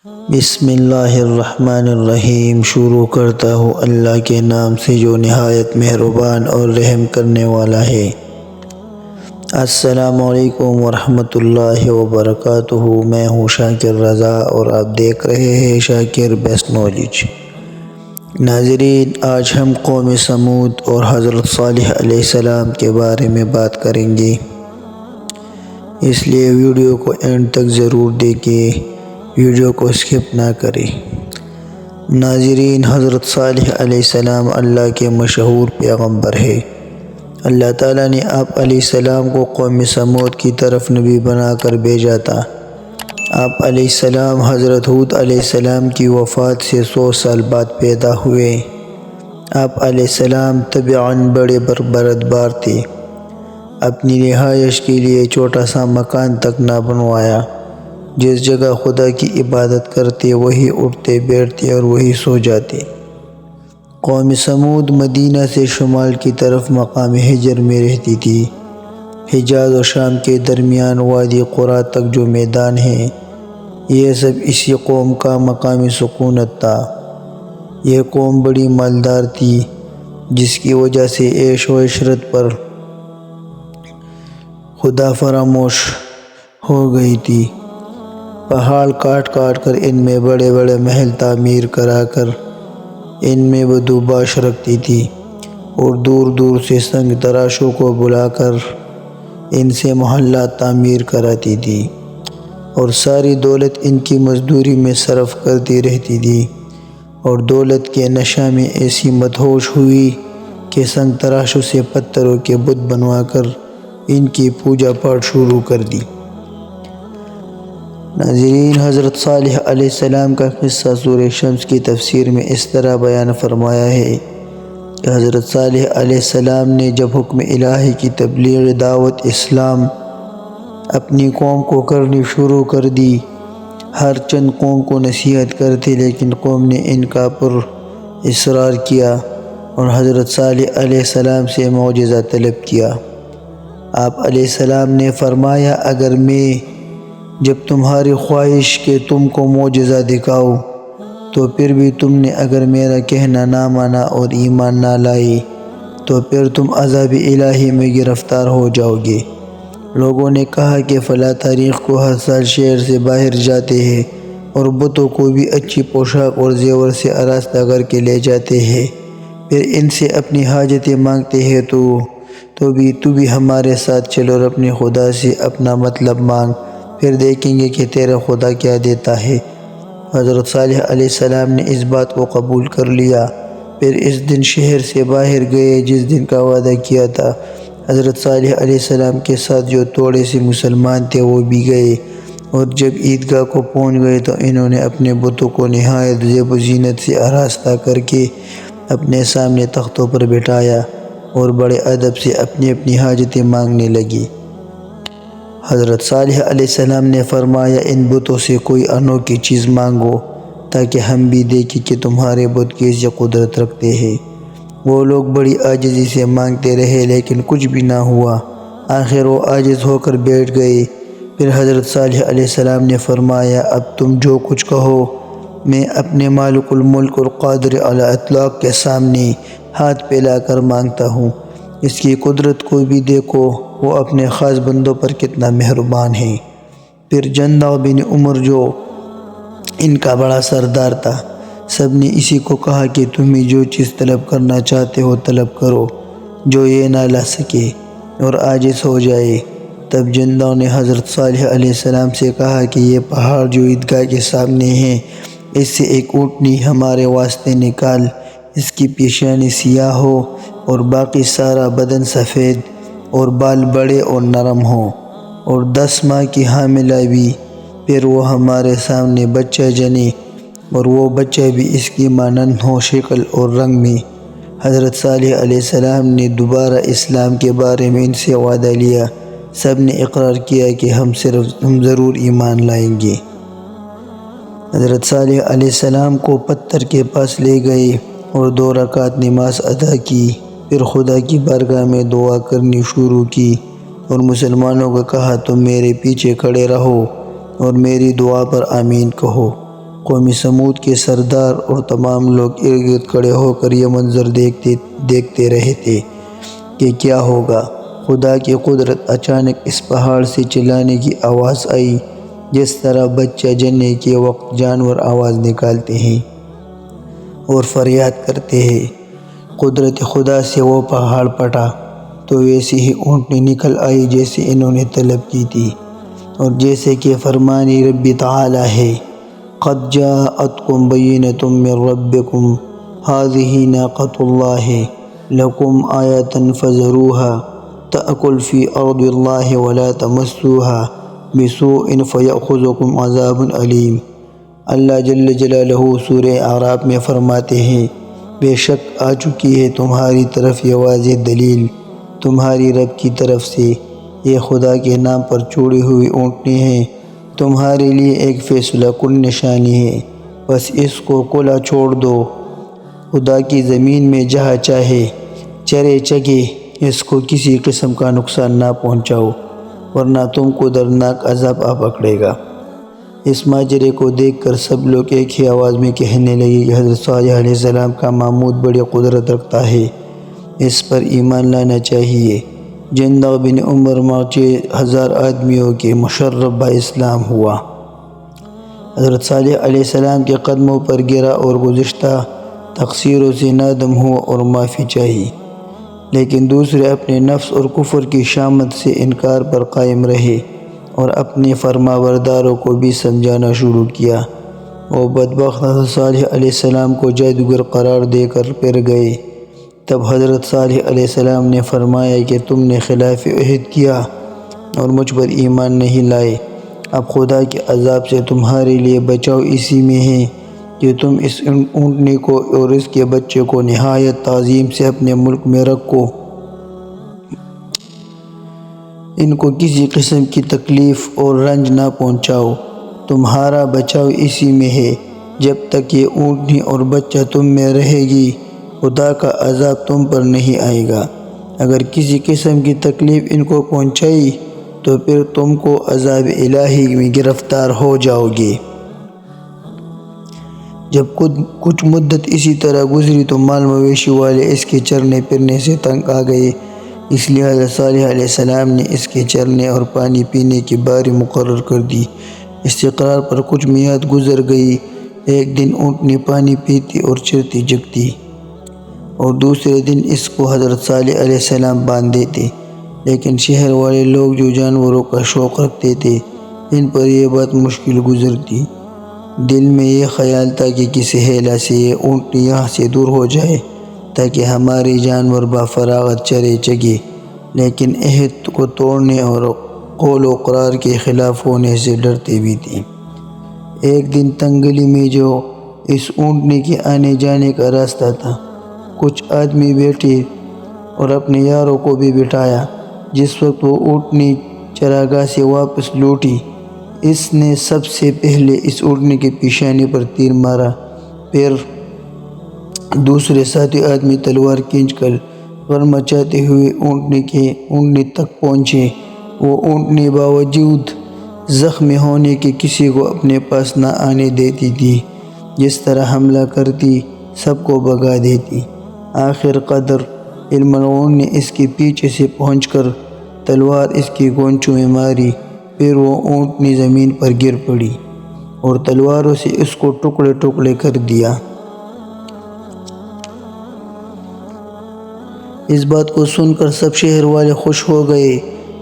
بسم اللہ الرحمن الرحیم۔ شروع کرتا ہوں اللہ کے نام سے جو نہایت مہربان اور رحم کرنے والا ہے۔ السلام علیکم ورحمۃ اللہ وبرکاتہ۔ میں ہوں شاکر رضا اور آپ دیکھ رہے ہیں شاکر بیسٹ نالج۔ ناظرین، آج ہم قوم سمود اور حضرت صالح علیہ السلام کے بارے میں بات کریں گے، اس لیے ویڈیو کو اینڈ تک ضرور دیکھیں، ویڈیو کو اسکپ نہ کریں۔ ناظرین، حضرت صالح علیہ السلام اللہ کے مشہور پیغمبر ہے۔ اللہ تعالیٰ نے آپ علیہ السلام کو قوم سمود کی طرف نبی بنا کر بھیجا تھا۔ آپ علیہ السلام حضرت ہود علیہ السلام کی وفات سے 100 سال بعد پیدا ہوئے۔ آپ علیہ السلام طبعاً بڑے بردبار تھے۔ اپنی رہائش کے لیے چھوٹا سا مکان تک نہ بنوایا۔ جس جگہ خدا کی عبادت کرتے وہی اٹھتے بیٹھتے اور وہی سو جاتے۔ قوم سمود مدینہ سے شمال کی طرف مقام ہجر میں رہتی تھی۔ حجاز و شام کے درمیان وادی قرا تک جو میدان ہے، یہ سب اسی قوم کا مقامی سکونت تھا۔ یہ قوم بڑی مالدار تھی، جس کی وجہ سے عیش و عشرت پر خدا فراموش ہو گئی تھی۔ پہاڑ کاٹ کاٹ کر ان میں بڑے بڑے محل تعمیر کرا کر ان میں بدوباش رکھتی تھی، اور دور دور سے سنگ تراشوں کو بلا کر ان سے محلات تعمیر کراتی تھی، اور ساری دولت ان کی مزدوری میں صرف کرتی رہتی تھی، اور دولت کے نشہ میں ایسی مدہوش ہوئی کہ سنگ تراشوں سے پتھروں کے بت بنوا کر ان کی پوجا پاٹ شروع کر دی۔ ناظرین، حضرت صالح علیہ السلام کا قصہ سورہ شمس کی تفسیر میں اس طرح بیان فرمایا ہے کہ حضرت صالح علیہ السلام نے جب حکم الہی کی تبلیغ دعوت اسلام اپنی قوم کو کرنی شروع کر دی، ہر چند قوم کو نصیحت کرتے، لیکن قوم نے ان کا پر اصرار کیا اور حضرت صالح علیہ السلام سے معجزہ طلب کیا۔ آپ علیہ السلام نے فرمایا، اگر میں جب تمہاری خواہش کہ تم کو معجزہ دکھاؤ تو پھر بھی تم نے اگر میرا کہنا نہ مانا اور ایمان نہ لائے تو پھر تم عذاب الہی میں گرفتار ہو جاؤ گے۔ لوگوں نے کہا کہ فلاں تاریخ کو ہر سال شہر سے باہر جاتے ہیں اور بتوں کو بھی اچھی پوشاک اور زیور سے آراستہ کر کے لے جاتے ہیں، پھر ان سے اپنی حاجتیں مانگتے ہیں، تو بھی ہمارے ساتھ چل اور اپنے خدا سے اپنا مطلب مانگ، پھر دیکھیں گے کہ تیرا خدا کیا دیتا ہے۔ حضرت صالح علیہ السلام نے اس بات کو قبول کر لیا، پھر اس دن شہر سے باہر گئے جس دن کا وعدہ کیا تھا۔ حضرت صالح علیہ السلام کے ساتھ جو تھوڑے سے مسلمان تھے وہ بھی گئے، اور جب عیدگاہ کو پہنچ گئے تو انہوں نے اپنے بتوں کو نہایت زیب و زینت سے آراستہ کر کے اپنے سامنے تختوں پر بٹھایا اور بڑے ادب سے اپنی اپنی حاجتیں مانگنے لگے۔ حضرت صالح علیہ السلام نے فرمایا، ان بتوں سے کوئی انوکھی چیز مانگو تاکہ ہم بھی دیکھیں کہ تمہارے بت کیسی قدرت رکھتے ہیں۔ وہ لوگ بڑی عاجزی سے مانگتے رہے لیکن کچھ بھی نہ ہوا۔ آخر وہ عاجز ہو کر بیٹھ گئے۔ پھر حضرت صالح علیہ السلام نے فرمایا، اب تم جو کچھ کہو، میں اپنے مالک الملک اور قادر علی اطلاق کے سامنے ہاتھ پھیلا کر مانگتا ہوں۔ اس کی قدرت کو بھی دیکھو، وہ اپنے خاص بندوں پر کتنا مہربان ہے۔ پھر جندع بن عمر جو ان کا بڑا سردار تھا، سب نے اسی کو کہا کہ تمہیں جو چیز طلب کرنا چاہتے ہو طلب کرو، جو یہ نہ لا سکے اور عاجز ہو جائے۔ تب جندوں نے حضرت صالح علیہ السلام سے کہا کہ یہ پہاڑ جو عیدگاہ کے سامنے ہے، اس سے ایک اونٹنی ہمارے واسطے نکال، اس کی پیشانی سیاہ ہو اور باقی سارا بدن سفید اور بال بڑے اور نرم ہوں، اور 10 ماہ کی حاملہ بھی، پھر وہ ہمارے سامنے بچہ جنے اور وہ بچہ بھی اس کی مانند ہو شکل اور رنگ میں۔ حضرت صالح علیہ السلام نے دوبارہ اسلام کے بارے میں ان سے وعدہ لیا۔ سب نے اقرار کیا کہ ہم ضرور ایمان لائیں گے۔ حضرت صالح علیہ السلام کو پتھر کے پاس لے گئے اور 2 رکعت نماز ادا کی، پھر خدا کی بارگاہ میں دعا کرنی شروع کی اور مسلمانوں کو کہا، تم میرے پیچھے کھڑے رہو اور میری دعا پر آمین کہو۔ قوم سمود کے سردار اور تمام لوگ ارد گرد کھڑے ہو کر یہ منظر دیکھتے رہے تھے کہ کیا ہوگا۔ خدا کی قدرت! اچانک اس پہاڑ سے چلانے کی آواز آئی، جس طرح بچہ جننے کے وقت جانور آواز نکالتے ہیں اور فریاد کرتے ہیں۔ قدرت خدا سے وہ پہاڑ پھٹا تو ویسی ہی اونٹنی نکل آئی جیسے انہوں نے طلب کی تھی، اور جیسے کہ فرمان رب تعالی ہے، قد جاءتکم بینۃ من ربکم ھذہ ناقۃ اللہ لکم آیۃ فذروها تأکل فی ارض اللہ ولا تمسوها بسوء فیأخذکم عذاب علیم۔ اللہ جل جلالہ سورہ اعراف میں فرماتے ہیں، بے شک آ چکی ہے تمہاری طرف یہ واضح دلیل تمہاری رب کی طرف سے، یہ خدا کے نام پر چھوڑی ہوئی اونٹنی ہے، تمہارے لیے ایک فیصلہ کن نشانی ہے، بس اس کو کھلا چھوڑ دو، خدا کی زمین میں جہاں چاہے چرے چگے، اس کو کسی قسم کا نقصان نہ پہنچاؤ ورنہ تم کو دردناک عذاب آ پکڑے گا۔ اس ماجرے کو دیکھ کر سب لوگ ایک ہی آواز میں کہنے لگے کہ حضرت صالح علیہ السلام کا معبود بڑی قدرت رکھتا ہے، اس پر ایمان لانا چاہیے۔ جندب بن عمر 6000 آدمیوں کے مشرف با اسلام ہوا۔ حضرت صالح علیہ السلام کے قدموں پر گرا اور گزشتہ تقصیروں سے نادم ہوا اور معافی چاہی، لیکن دوسرے اپنے نفس اور کفر کی شامت سے انکار پر قائم رہے اور اپنے فرما برداروں کو بھی سمجھانا شروع کیا۔ وہ بدبخت حضرت صالح علیہ السلام کو جادوگر قرار دے کر پھر گئے۔ تب حضرت صالح علیہ السلام نے فرمایا کہ تم نے خلاف عہد کیا اور مجھ پر ایمان نہیں لائے، اب خدا کے عذاب سے تمہارے لیے بچاؤ اسی میں ہے کہ تم اس اونٹنی کو اور اس کے بچے کو نہایت تعظیم سے اپنے ملک میں رکھو، ان کو کسی قسم کی تکلیف اور رنج نہ پہنچاؤ، تمہارا بچاؤ اسی میں ہے۔ جب تک یہ اونٹنی اور بچہ تم میں رہے گی خدا کا عذاب تم پر نہیں آئے گا، اگر کسی قسم کی تکلیف ان کو پہنچائی تو پھر تم کو عذاب الہی میں گرفتار ہو جاؤ گے۔ جب کچھ مدت اسی طرح گزری تو مال مویشی والے اس کے چرنے پھرنے سے تنگ آ گئے، اس لیے حضرت صالح علیہ السلام نے اس کے چرنے اور پانی پینے کی باری مقرر کر دی۔ استقرار پر کچھ میعاد گزر گئی۔ ایک دن اونٹنی پانی پیتی اور چرتی جگتی اور دوسرے دن اس کو حضرت صالح علیہ السلام باندھ دیتے، لیکن شہر والے لوگ جو جانوروں کا شوق رکھتے تھے ان پر یہ بات مشکل گزرتی۔ دل میں یہ خیال تھا کہ کسی ہیلا سے یہ اونٹنی یہاں سے دور ہو جائے تاکہ ہمارے جانور بفراغت چرے چگے، لیکن عہد کو توڑنے اور قول و قرار کے خلاف ہونے سے ڈرتے بھی تھے۔ ایک دن تنگلی میں جو اس اونٹنی کے آنے جانے کا راستہ تھا، کچھ آدمی بیٹھے اور اپنے یاروں کو بھی بٹھایا۔ جس وقت وہ اونٹنی چراگاہ سے واپس لوٹی، اس نے سب سے پہلے اس اونٹنی کے پیشانی پر تیر مارا، پھر دوسرے ساتھی آدمی تلوار کھینچ کر غر مچاتے ہوئے اونٹنی تک پہنچے۔ وہ اونٹنی باوجود زخمی ہونے کے کسی کو اپنے پاس نہ آنے دیتی تھی، جس طرح حملہ کرتی سب کو بھگا دیتی۔ آخر قدر الملعون نے اس کے پیچھے سے پہنچ کر تلوار اس کی گونچوں میں ماری، پھر وہ اونٹنی زمین پر گر پڑی اور تلواروں سے اس کو ٹکڑے ٹکڑے کر دیا۔ اس بات کو سن کر سب شہر والے خوش ہو گئے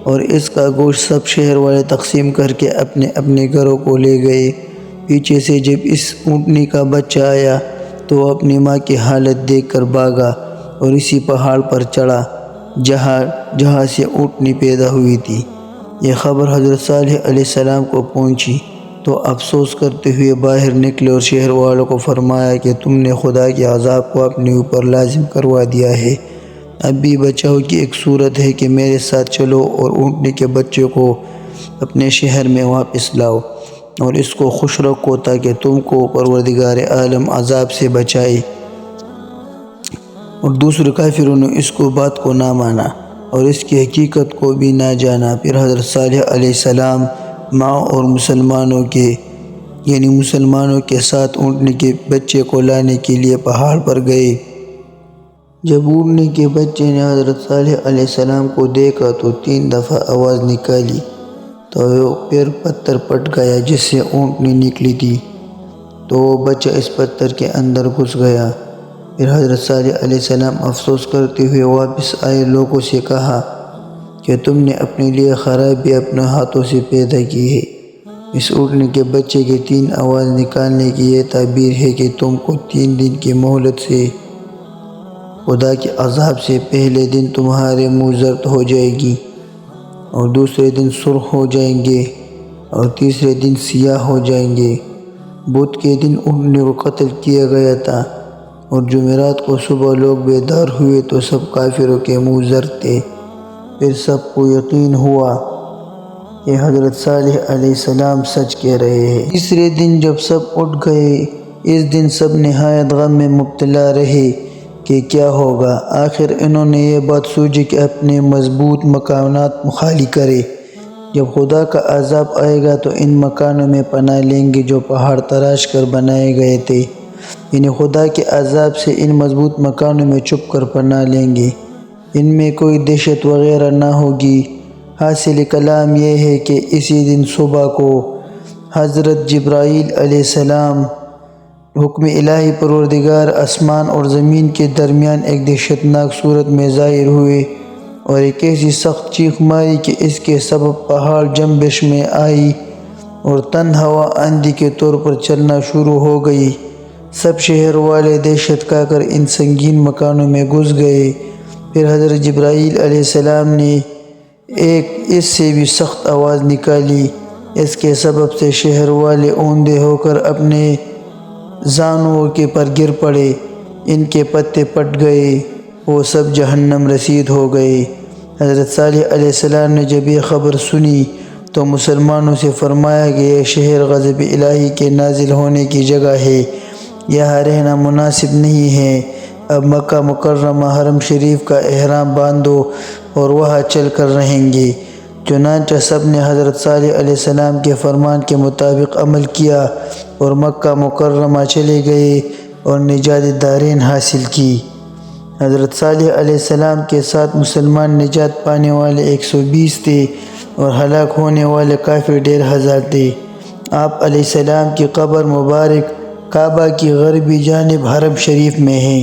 اور اس کا گوشت سب شہر والے تقسیم کر کے اپنے اپنے گھروں کو لے گئے۔ پیچھے سے جب اس اونٹنی کا بچہ آیا تو وہ اپنی ماں کی حالت دیکھ کر بھاگا اور اسی پہاڑ پر چڑھا جہاں سے اونٹنی پیدا ہوئی تھی۔ یہ خبر حضرت صالح علیہ السلام کو پہنچی تو افسوس کرتے ہوئے باہر نکلے اور شہر والوں کو فرمایا کہ تم نے خدا کے عذاب کو اپنے اوپر لازم کروا دیا ہے، اب بھی بچاؤ کی ایک صورت ہے کہ میرے ساتھ چلو اور اونٹنی کے بچے کو اپنے شہر میں واپس لاؤ اور اس کو خوش رکھو تاکہ تم کو پروردگار عالم عذاب سے بچائے۔ اور دوسرے کافروں نے اس بات کو نہ مانا اور اس کی حقیقت کو بھی نہ جانا۔ پھر حضرت صالح علیہ السلام ماں اور مسلمانوں کے یعنی مسلمانوں کے ساتھ اونٹنے کے بچے کو لانے کے لیے پہاڑ پر گئے۔ جب اونٹنے کے بچے نے حضرت صالح علیہ السلام کو دیکھا تو 3 دفعہ آواز نکالی تو وہ پھر پتھر پٹ گیا جس سے اونٹنی نکلی تھی، تو وہ بچہ اس پتھر کے اندر گھس گیا۔ پھر حضرت صالح علیہ السلام افسوس کرتے ہوئے واپس آئے، لوگوں سے کہا کہ تم نے اپنے لیے خرابی اپنے ہاتھوں سے پیدا کی ہے۔ اس اونٹنے کے بچے کے 3 آواز نکالنے کی یہ تعبیر ہے کہ تم کو 3 دن کی مہلت سے خدا کے عذاب سے پہلے دن تمہارے منہ زرد ہو جائے گی، اور دوسرے دن سرخ ہو جائیں گے، اور تیسرے دن سیاہ ہو جائیں گے۔ بدھ کے دن اونٹنے کو قتل کیا گیا تھا، اور جمعرات کو صبح لوگ بیدار ہوئے تو سب کافروں کے منہ زرد تھے۔ پھر سب کو یقین ہوا کہ حضرت صالح علیہ السلام سچ کہہ رہے ہیں۔ تیسرے دن جب سب اٹھ گئے، اس دن سب نہایت غم میں مبتلا رہے کہ کیا ہوگا۔ آخر انہوں نے یہ بات سوچی کہ اپنے مضبوط مکانات خالی کرے، جب خدا کا عذاب آئے گا تو ان مکانوں میں پناہ لیں گے جو پہاڑ تراش کر بنائے گئے تھے، یعنی خدا کے عذاب سے ان مضبوط مکانوں میں چھپ کر پناہ لیں گے، ان میں کوئی دہشت وغیرہ نہ ہوگی۔ حاصل کلام یہ ہے کہ اسی دن صبح کو حضرت جبرائیل علیہ السلام حکم الہی پروردگار آسمان اور زمین کے درمیان ایک دہشتناک صورت میں ظاہر ہوئے، اور ایک ایسی سخت چیخ ماری کہ اس کے سبب پہاڑ جنبش میں آئی اور تن ہوا آندھی کے طور پر چلنا شروع ہو گئی۔ سب شہر والے دہشت کھا کر ان سنگین مکانوں میں گھس گئے۔ پھر حضرت جبرائیل علیہ السلام نے ایک اس سے بھی سخت آواز نکالی، اس کے سبب سے شہر والے اوندے ہو کر اپنے زانوؤں کے پر گر پڑے، ان کے پتے پٹ گئے، وہ سب جہنم رسید ہو گئے۔ حضرت صالح علیہ السلام نے جب یہ خبر سنی تو مسلمانوں سے فرمایا کہ یہ شہر غضب الہی کے نازل ہونے کی جگہ ہے، یہاں رہنا مناسب نہیں ہے، اب مکہ مکرمہ حرم شریف کا احرام باندھو اور وہاں چل کر رہیں گے۔ چنانچہ سب نے حضرت صالح علیہ السلام کے فرمان کے مطابق عمل کیا اور مکہ مکرمہ چلے گئے اور نجات دارین حاصل کی۔ حضرت صالح علیہ السلام کے ساتھ مسلمان نجات پانے والے 120 تھے اور ہلاک ہونے والے کافر 1500 تھے۔ آپ علیہ السلام کی قبر مبارک کعبہ کی غربی جانب حرم شریف میں ہے۔